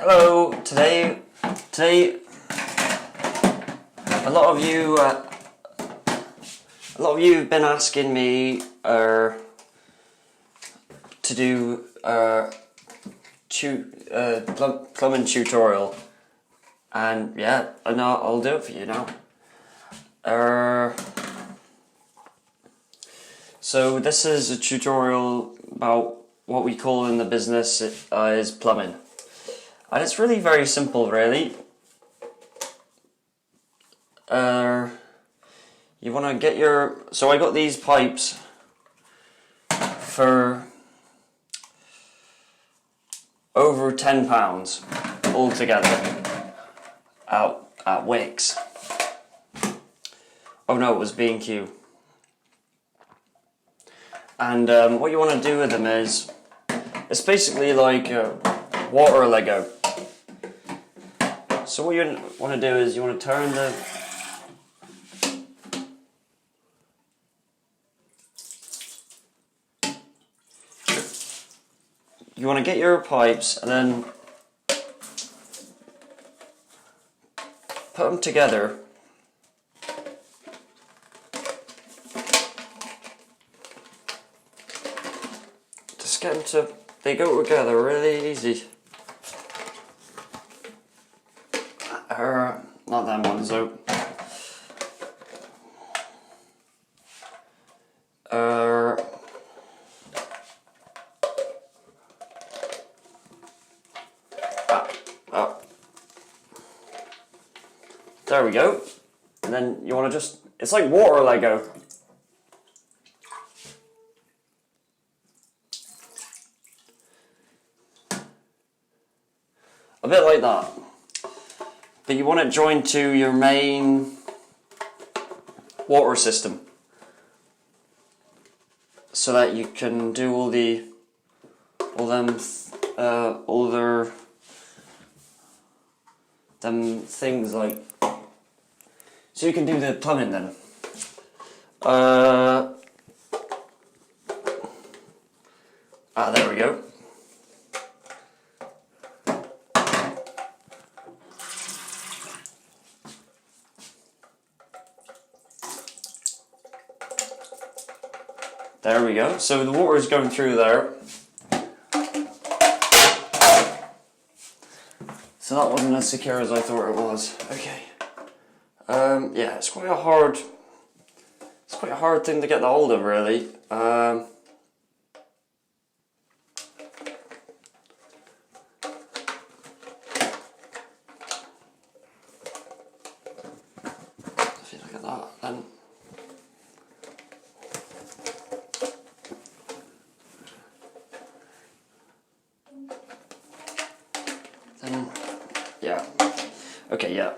Hello. Today, a lot of you have been asking me to do plumbing tutorial, and yeah, I'll do it for you now. So this is a tutorial about what we call in the business is plumbing. And it's really very simple, really. You want to get your... So I got these pipes for over £10 altogether at Wickes. Oh no, it was B&Q. And what you want to do with them is, it's basically like water Lego. So what you want to do is you want to turn the you want to get your pipes and then put them together. Just get them to, they go together really easy. Not them ones though. There we go. And then you want to just, it's like water Lego. A bit like that. But you want it joined to your main water system, so that you can do all them things like, so you can do the plumbing then. There we go. There we go. So the water is going through there. So that wasn't as secure as I thought it was. Okay. Yeah, it's quite a hard thing to get the hold of, really. If you look at that, then yeah. Okay, yeah.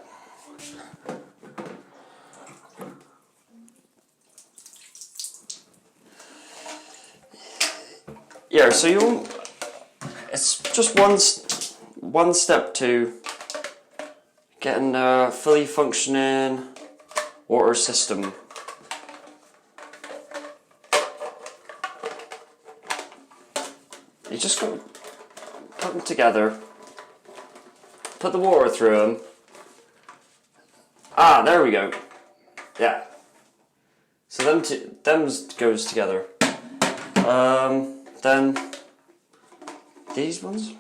Yeah, so it's just one step to getting a fully functioning water system. You just got to put them together, put the water through them. There we go. Yeah. So them goes together. Then these ones.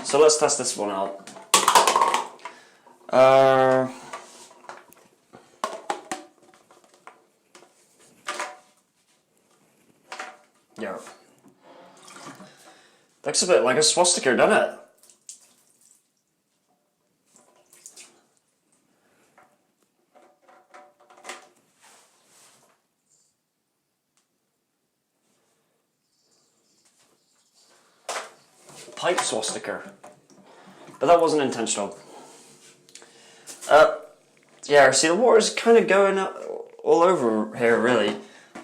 So let's test this one out. Yeah. Looks a bit like a swastika, doesn't it? Pipe swastika. But that wasn't intentional. Yeah, see, the water's kind of going all over here, really.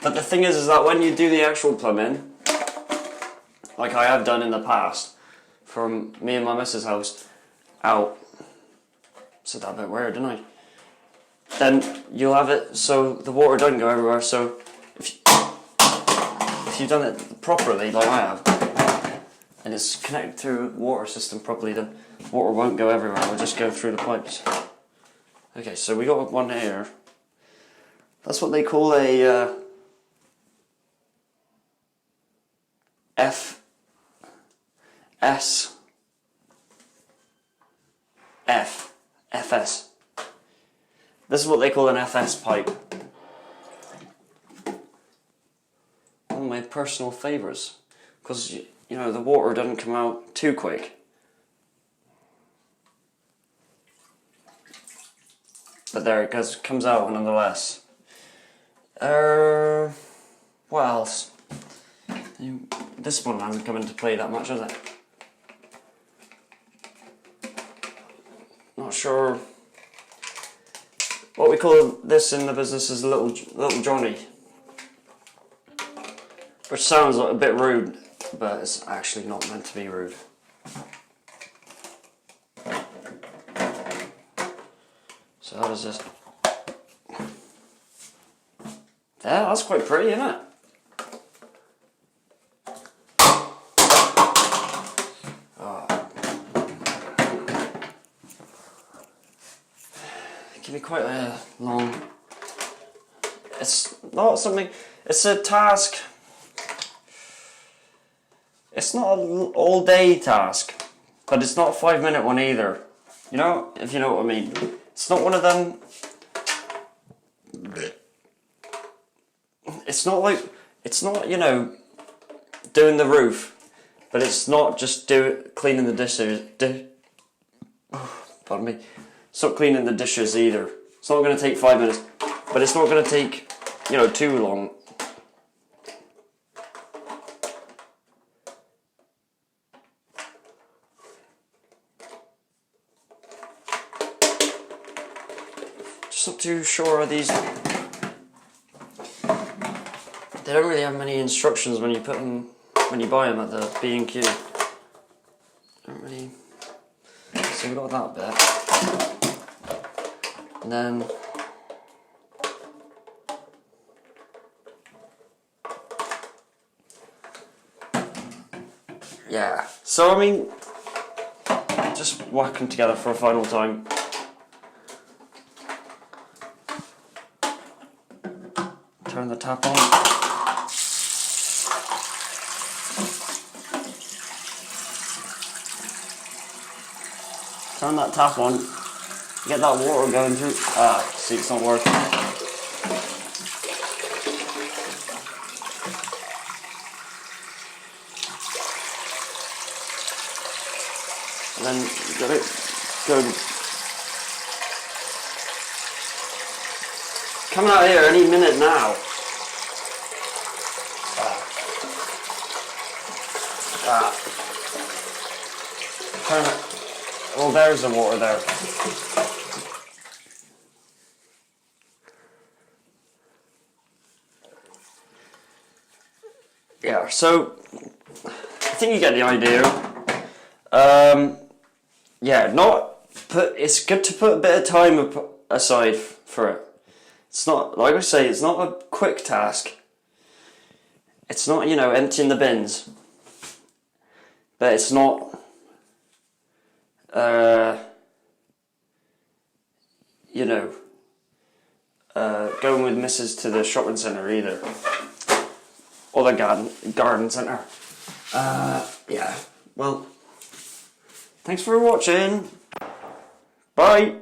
But the thing is that when you do the actual plumbing, like I have done in the past, from me and my missus' house, said that a bit weird, didn't I? Then you'll have it so the water doesn't go everywhere. So if you've done it properly, like I have, and it's connected to the water system properly, then water won't go everywhere, it'll just go through the pipes. Okay, so we got one here. That's what they call a FS. This is what they call an FS pipe. One of my personal favourites, because you know the water doesn't come out too quick. But there it goes, comes out nonetheless. What else? This one hasn't come into play that much, has it? Not sure. What we call this in the business is little Johnny, which sounds like a bit rude, but it's actually not meant to be rude. So how does this? Yeah, that's quite pretty, isn't it? It can be quite a long. It's not something. It's a task. It's not an all-day task, but it's not a 5-minute one either. You know, if you know what I mean. It's not one of them. It's not like, it's not, you know, doing the roof, but it's not just cleaning the dishes. Pardon me. It's not cleaning the dishes either. It's not going to take 5 minutes, but it's not going to take, you know, too long. Just not too sure of these. They don't really have many instructions when you put them, when you buy them at the B&Q. Don't really. So we've got that bit, and then yeah. So I mean, just whack them together for a final time. Turn the tap on. Turn that tap on, get that water going through. See, it's not working. And then let it go. Coming out here any minute now. Turn it. Well, there's the water there. Yeah, so I think you get the idea. Yeah, it's good to put a bit of time aside for it. It's not, like I say, it's not a quick task. It's not, you know, emptying the bins. But it's not you know, going with Mrs. to the shopping centre either, or the garden centre. Yeah, well, thanks for watching. Bye.